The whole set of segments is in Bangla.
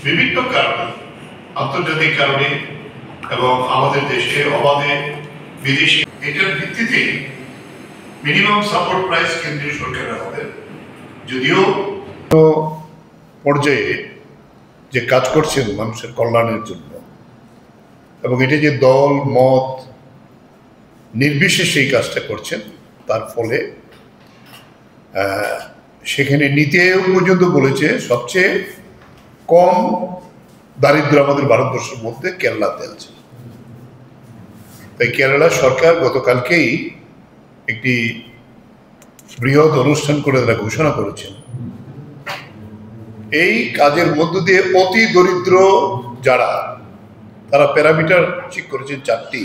বিভিন্ন কারণে, আন্তর্জাতিক কারণে এবং আমাদের দেশে অবাধে বিদেশি, এটার ভিত্তিতে মিনিমাম সাপোর্ট প্রাইস কেন্দ্রীয় সরকারের হবে। যদিও পর্যায়ে যে কাজ করছেন মানুষের কল্যাণের জন্য, এবং এটা যে দল মত নির্বিশেষে এই কাজটা করছেন, তার ফলে সেখানে নীতি আয়োগ পর্যন্ত বলেছে সবচেয়ে কম দারিদ্র আমাদের ভারতবর্ষের মধ্যে কেরালাতে আছে। তাই কেরালা সরকার গতকালকেই একটি বৃহৎ অনুষ্ঠান করে তারা ঘোষণা করেছেন এই কাজের মধ্য দিয়ে অতি দরিদ্র যারা, তারা প্যারামিটার ঠিক করেছেন 4টি,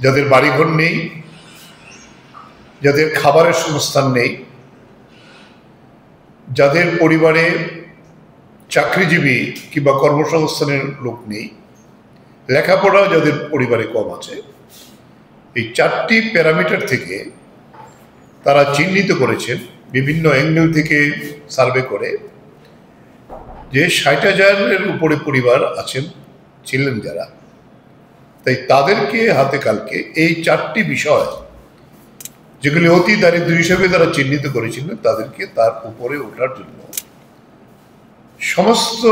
যাদের বাড়িঘর নেই, যাদের খাবারের সংস্থান নেই, যাদের পরিবারে চাকরিজীবী কিংবা কর্মসংস্থানের লোক নেই, লেখাপড়া যাদের পরিবারে কম আছে, এই 4টি প্যারামিটার থেকে তারা চিহ্নিত করেছেন বিভিন্ন অ্যাঙ্গেল থেকে সার্ভে করে যে 60,000-এর উপরে পরিবার ছিলেন যারা, তাই তাদেরকে হাতে কালকে এই 4টি বিষয় যেগুলি অতি দারিদ্র হিসেবে তারা চিহ্নিত করেছিলেন, তাদেরকে তার উপরে ওঠার জন্য সমস্ত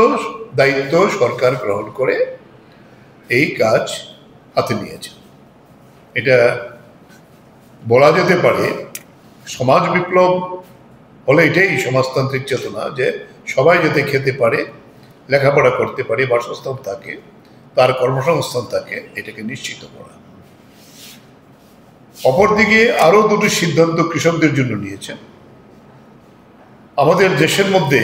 দায়িত্ব সরকার গ্রহণ করে এই কাজ হাতে নিয়েছে। এটা বলা যেতে পারে সমাজ বিপ্লব হলে এটাই সমাজতান্ত্রিক চেতনা, যে সবাই যাতে খেতে পারে, লেখাপড়া করতে পারে, বাসস্থান থাকে, তার কর্মসংস্থান থাকে, এটাকে নিশ্চিত করা। অপরদিকে আরো 2টি সিদ্ধান্ত কৃষকদের জন্য নিয়েছেন। আমাদের দেশের মধ্যে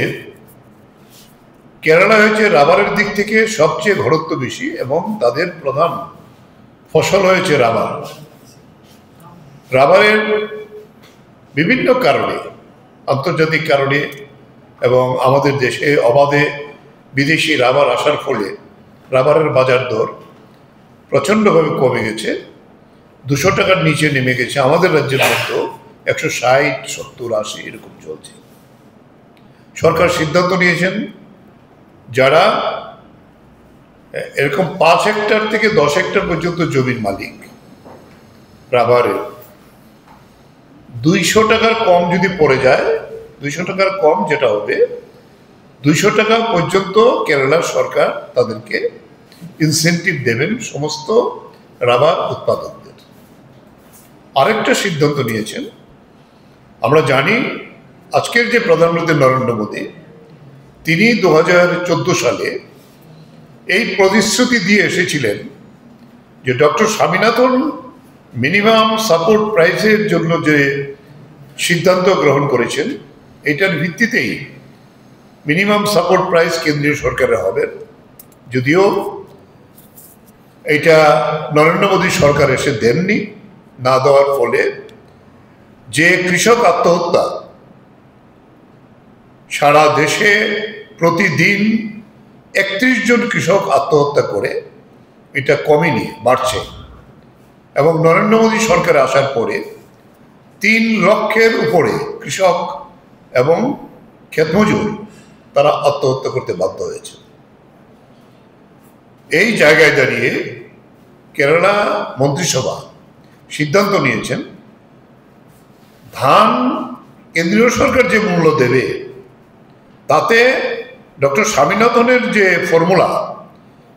কেরালা হয়েছে রাবারের দিক থেকে সবচেয়ে ঘনত্ব বেশি, এবং তাদের প্রধান ফসল হয়েছে রাবার। রাবারের বিভিন্ন কারণে, আন্তর্জাতিক কারণে এবং আমাদের দেশে অবাধে বিদেশি রাবার আসার ফলে রাবারের বাজার দর প্রচণ্ডভাবে কমে গেছে, 200 টাকার নিচে নেমে গেছে। আমাদের রাজ্যের মধ্যে 160, 70, 80 এরকম চলছে। সরকার সিদ্ধান্ত নিয়েছেন যারা এরকম 5 হেক্টর থেকে 10 হেক্টর পর্যন্ত জমির মালিক, রাবারের 200 টাকার কম যদি পড়ে যায়, 200 টাকার কম যেটা হবে 200 টাকা পর্যন্ত কেরালার সরকার তাদেরকে ইনসেন্টিভ দেবেন সমস্ত রাবার উৎপাদকদের। আরেকটা সিদ্ধান্ত নিয়েছেন, আমরা জানি আজকের যে প্রধানমন্ত্রী নরেন্দ্র মোদী, তিনি 2014 সালে এই প্রতিশ্রুতি দিয়ে এসেছিলেন যে ডক্টর স্বামীনাথন মিনিমাম সাপোর্ট প্রাইসের জন্য যে সিদ্ধান্ত গ্রহণ করেছেন, এটার ভিত্তিতেই মিনিমাম সাপোর্ট প্রাইস কেন্দ্রীয় সরকারের হবে। যদিও এটা নরেন্দ্র মোদী সরকার এসে দেননি, না দেওয়ার ফলে যে কৃষক আত্মহত্যা সারা দেশে প্রতিদিন 31 জন কৃষক আত্মহত্যা করে, এটা কমেনি, বাড়ছে। এবং নরেন্দ্র মোদী সরকার আসার পরে 3 লক্ষের উপরে কৃষক এবং ক্ষেতমজুর তারা আত্মহত্যা করতে বাধ্য হয়েছে। এই জায়গায় দাঁড়িয়ে কেরালা মন্ত্রিসভা সিদ্ধান্ত নিয়েছেন ধান কেন্দ্রীয় সরকার যে মূল্য দেবে, তাতে ডক্টর স্বামীনাথনের যে ফর্মুলা,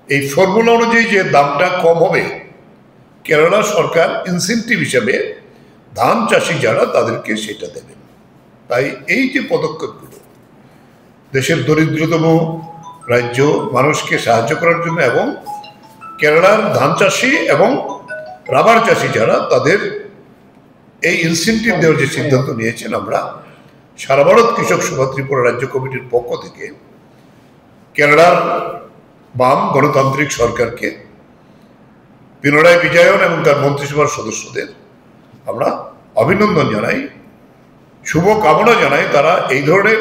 এই ফর্মুলা অনুযায়ী যে দামটা কম হবে, কেরালা সরকার ইনসেন্টিভ হিসাবে ধান চাষি যারা, তাদেরকে সেটা দেবেন। তাই এই যে পদক্ষেপগুলো দেশের দরিদ্রতম রাজ্য মানুষকে সাহায্য করার জন্য, এবং কেরালার ধান চাষি এবং রাবার চাষি যারা, তাদের এই ইনসেন্টিভ দেওয়ার যে সিদ্ধান্ত নিয়েছেন, আমরা সারা ভারত কৃষক সভা ত্রিপুরা রাজ্য কমিটির পক্ষ থেকে কেরালার বাম গণতান্ত্রিক সরকারকে, পিনারাই বিজয়ন এবং তার মন্ত্রিসভার সদস্যদের আমরা অভিনন্দন জানাই, শুভ কামনা জানাই। তারা এই ধরনের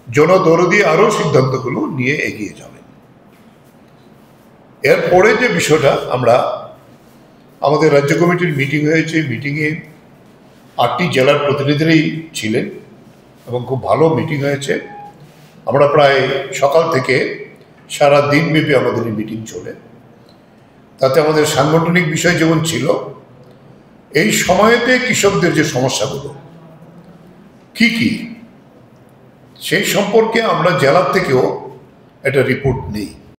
জনদরদি আরও সিদ্ধান্তগুলো নিয়ে এগিয়ে যাবেন। এরপরে যে বিষয়টা, আমরা আমাদের রাজ্য কমিটির মিটিং হয়েছে, মিটিংয়ে 8টি জেলার প্রতিনিধিরাই ছিলেন এবং খুব ভালো মিটিং হয়েছে। আমরা প্রায় সকাল থেকে সারা দিনব্যাপী আমাদের এই মিটিং চলে। তাতে আমাদের সাংগঠনিক বিষয় যেমন ছিল, এই সময়েতে কৃষকদের যে সমস্যাগুলো কি সেই সম্পর্কে আমরা জেলার থেকেও একটা রিপোর্ট নিই।